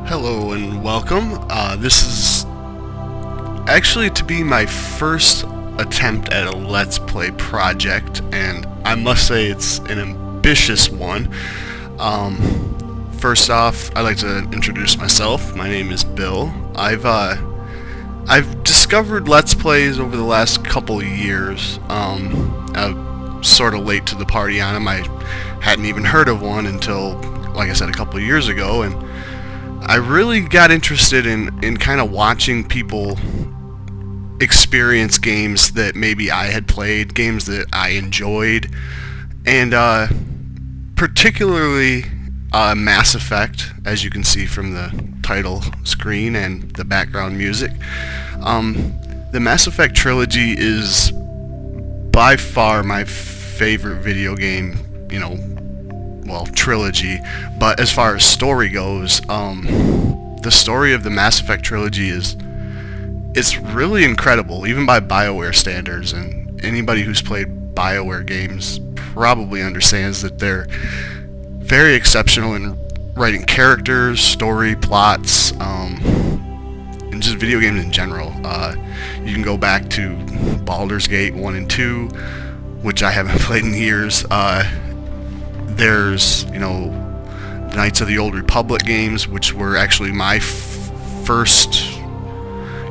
Hello and welcome. This is actually to be my first attempt at a Let's Play project, and I must say it's an ambitious one. First off, I'd like to introduce myself. My name is Bill. I've discovered Let's Plays over the last couple years. I'm sort of late to the party on them. I hadn't even heard of one until, like I said, a couple of years ago, and I really got interested in kind of watching people experience games that maybe I had played, games that I enjoyed, and particularly Mass Effect, as you can see from the title screen and the background music. The Mass Effect trilogy is by far my favorite video game, trilogy. But as far as story goes, the story of the Mass Effect trilogy it's really incredible, even by BioWare standards, and anybody who's played BioWare games probably understands that they're very exceptional in writing characters, story, plots, and just video games in general. You can go back to Baldur's Gate 1 and 2, which I haven't played in years. There's, Knights of the Old Republic games, which were actually my first...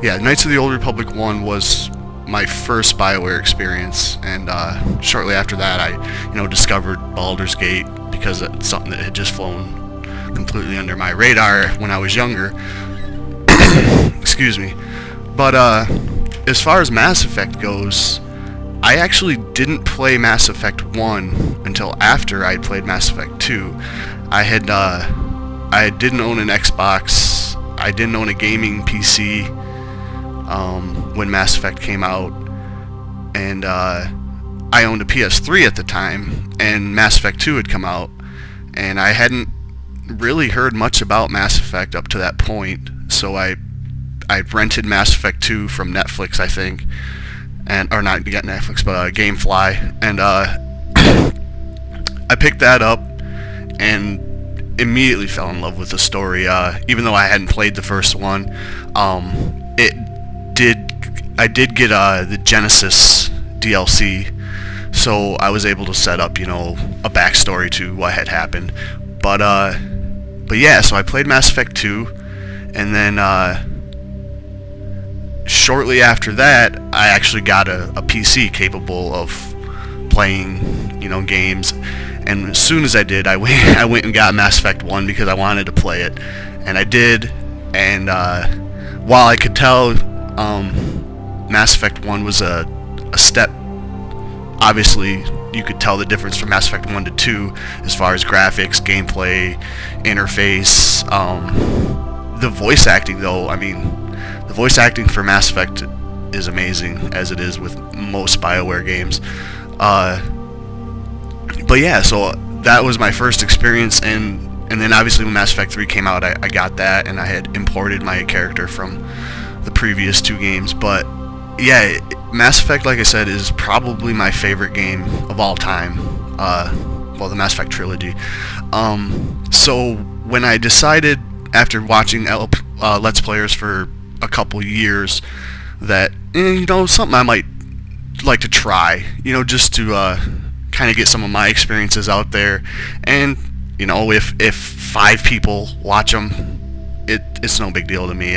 Yeah, Knights of the Old Republic 1 was my first BioWare experience, and shortly after that I, discovered Baldur's Gate, because it's something that had just flown completely under my radar when I was younger. Excuse me. But as far as Mass Effect goes, I actually didn't play Mass Effect 1 until after I played Mass Effect 2. I didn't own an Xbox, I didn't own a gaming PC when Mass Effect came out, and I owned a PS3 at the time, and Mass Effect 2 had come out, and I hadn't really heard much about Mass Effect up to that point, so I rented Mass Effect 2 from Netflix, I think. Or not Netflix, but GameFly, and I picked that up and immediately fell in love with the story. Even though I hadn't played the first one, I did get the Genesis DLC, so I was able to set up, a backstory to what had happened. But yeah, so I played Mass Effect 2, and then shortly after that, I actually got a PC capable of playing, games, and as soon as I did, I went and got Mass Effect 1 because I wanted to play it, and I did, and while I could tell Mass Effect 1 was a step, obviously you could tell the difference from Mass Effect 1 to 2 as far as graphics, gameplay, interface, the voice acting though, the voice acting for Mass Effect is amazing, as it is with most BioWare games. But yeah, so that was my first experience, and then obviously when Mass Effect 3 came out, I got that, and I had imported my character from the previous two games. But yeah, Mass Effect, like I said, is probably my favorite game of all time. The Mass Effect trilogy. So when I decided, after watching Let's Players for a couple years, that something I might like to try, just to kind of get some of my experiences out there, and if 5 people watch them, it's no big deal to me.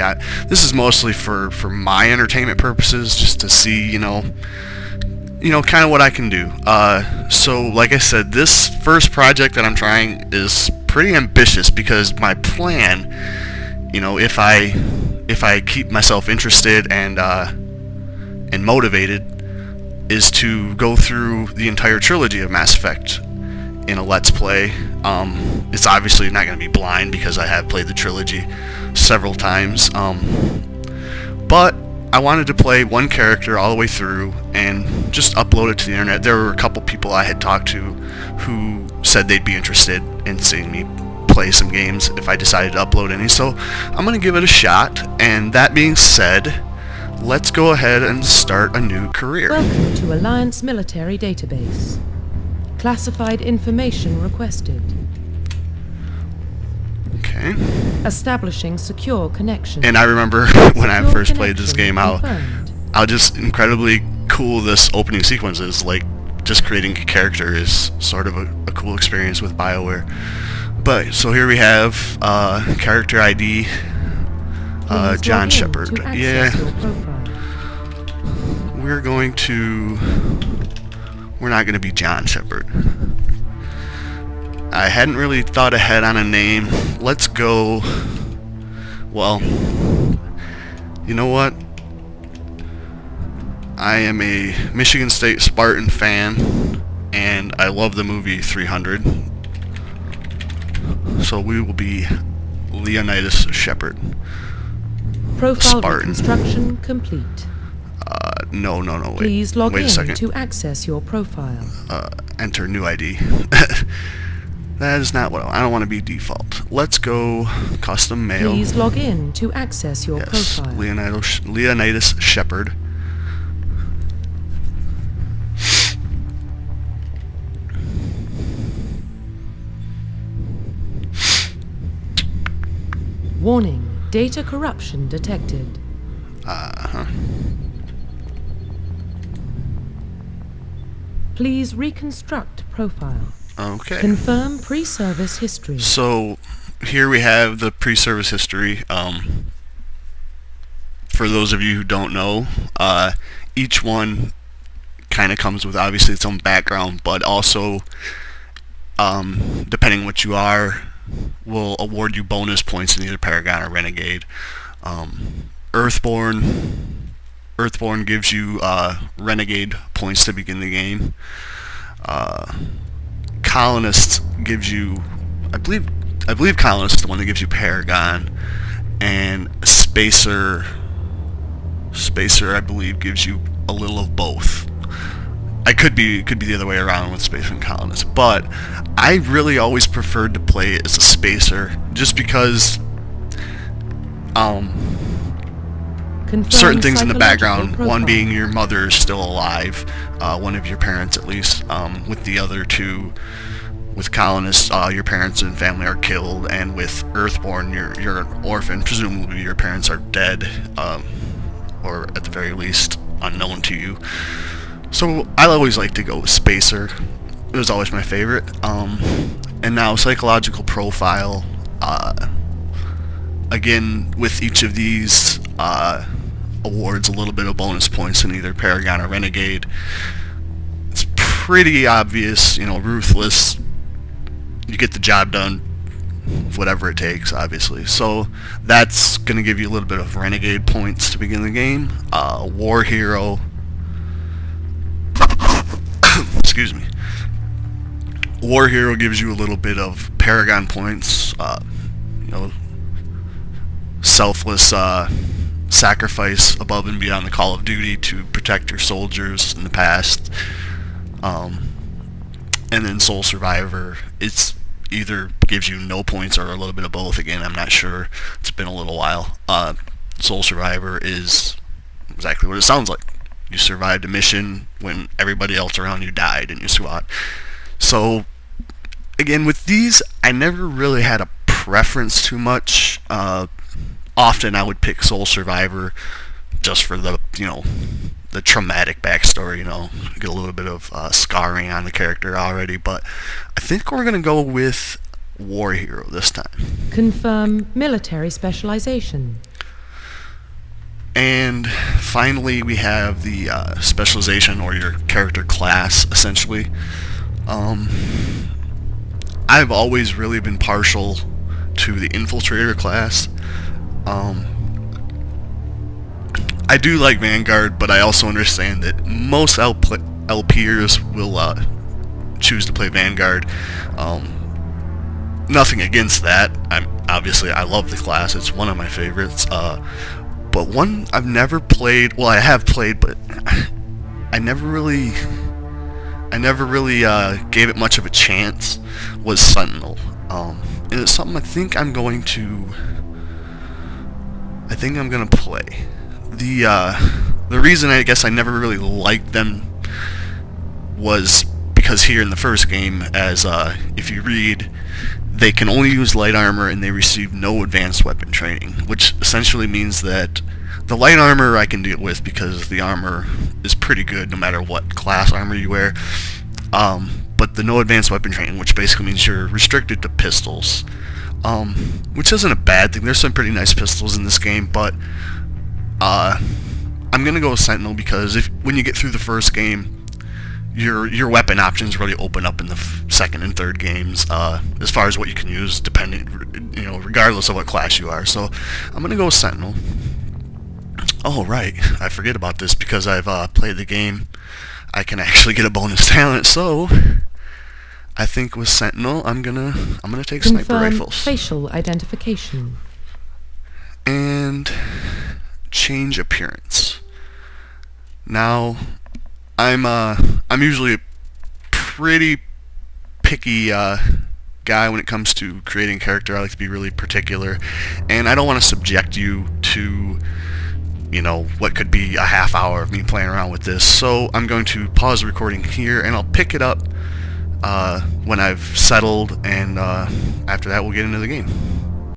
This is mostly for my entertainment purposes, just to see kind of what I can do. So like I said, this first project that I'm trying is pretty ambitious, because my plan, if I keep myself interested and motivated, is to go through the entire trilogy of Mass Effect in a Let's Play. It's obviously not going to be blind, because I have played the trilogy several times, but I wanted to play one character all the way through and just upload it to the internet. There were a couple people I had talked to who said they'd be interested in seeing me play some games if I decided to upload any, so I'm going to give it a shot. And that being said, let's go ahead and start a new career. Welcome to Alliance Military Database. Classified information requested. Okay. Establishing secure connection. And I remember when I Secure first played this connection game confirmed. how just incredibly cool this opening sequence is. Like, just creating a character is sort of a cool experience with BioWare. But so here we have character ID, Please John log in Shepard. to access Yeah, your profile. we're not going to be John Shepard. I hadn't really thought ahead on a name. Let's go, well, you know what? I am a Michigan State Spartan fan, and I love the movie 300. So we will be Leonidas Shepard. Profile Spartan. reconstruction complete. No, wait. Please log Wait a in second. to access your profile. Enter new ID. That is not what I don't want to be default. Let's go custom mail. Please log in to access your Yes, profile. Leonidas Shepard. Warning, data corruption detected. Please reconstruct profile. Okay. Confirm pre-service history. So here we have the pre-service history. For those of you who don't know, each one kind of comes with obviously its own background, but also depending what you are, will award you bonus points in either Paragon or Renegade. Earthborn gives you Renegade points to begin the game. Colonist gives you, I believe Colonist is the one that gives you Paragon, and Spacer I believe gives you a little of both. I could be the other way around with Spacer and Colonist, but I really always preferred to play it as a Spacer, just because Confirm certain things in the psychological background, profile. one being your mother is still alive, one of your parents at least, with the other two, with Colonist, your parents and family are killed, and with Earthborn, you're an orphan, presumably your parents are dead, or at the very least, unknown to you. So I always like to go with Spacer. It was always my favorite. And now psychological profile, again, with each of these awards a little bit of bonus points in either Paragon or Renegade. It's pretty obvious, ruthless. You get the job done, whatever it takes, obviously. So that's going to give you a little bit of Renegade points to begin the game. War Hero. Excuse me. War Hero gives you a little bit of Paragon points. Selfless sacrifice above and beyond the call of duty to protect your soldiers in the past. And then Soul Survivor, it's either gives you no points or a little bit of both. Again, I'm not sure. It's been a little while. Soul Survivor is exactly what it sounds like. You survived a mission when everybody else around you died in your SWAT. So, again, with these, I never really had a preference too much. Often I would pick Soul Survivor just for the, the traumatic backstory, get a little bit of scarring on the character already, but I think we're going to go with War Hero this time. Confirm military specialization. And finally we have the specialization, or your character class, essentially. I've always really been partial to the Infiltrator class. I do like Vanguard, but I also understand that most LPers will choose to play Vanguard. Nothing against that. I love the class. It's one of my favorites. But one I've never played. Well, I have played, but I never really gave it much of a chance. Was Sentinel, and it's something I think I'm gonna play. The reason I guess I never really liked them was because here in the first game, as if you read they can only use light armor and they receive no advanced weapon training, which essentially means that the light armor I can deal with because the armor is pretty good no matter what class armor you wear. But the no advanced weapon training, which basically means you're restricted to pistols, which isn't a bad thing. There's some pretty nice pistols in this game, but I'm gonna go with Sentinel because when you get through the first game, your weapon options really open up in the second and third games, as far as what you can use, regardless of what class you are. So I'm gonna go with Sentinel. Oh right, I forget about this because I've played the game. I can actually get a bonus talent, so I think with Sentinel I'm gonna take sniper Confirm rifles facial identification. and change appearance. Now, I'm usually a pretty picky guy when it comes to creating a character. I like to be really particular, and I don't want to subject you to, what could be a half hour of me playing around with this. So I'm going to pause the recording here, and I'll pick it up when I've settled, and after that we'll get into the game.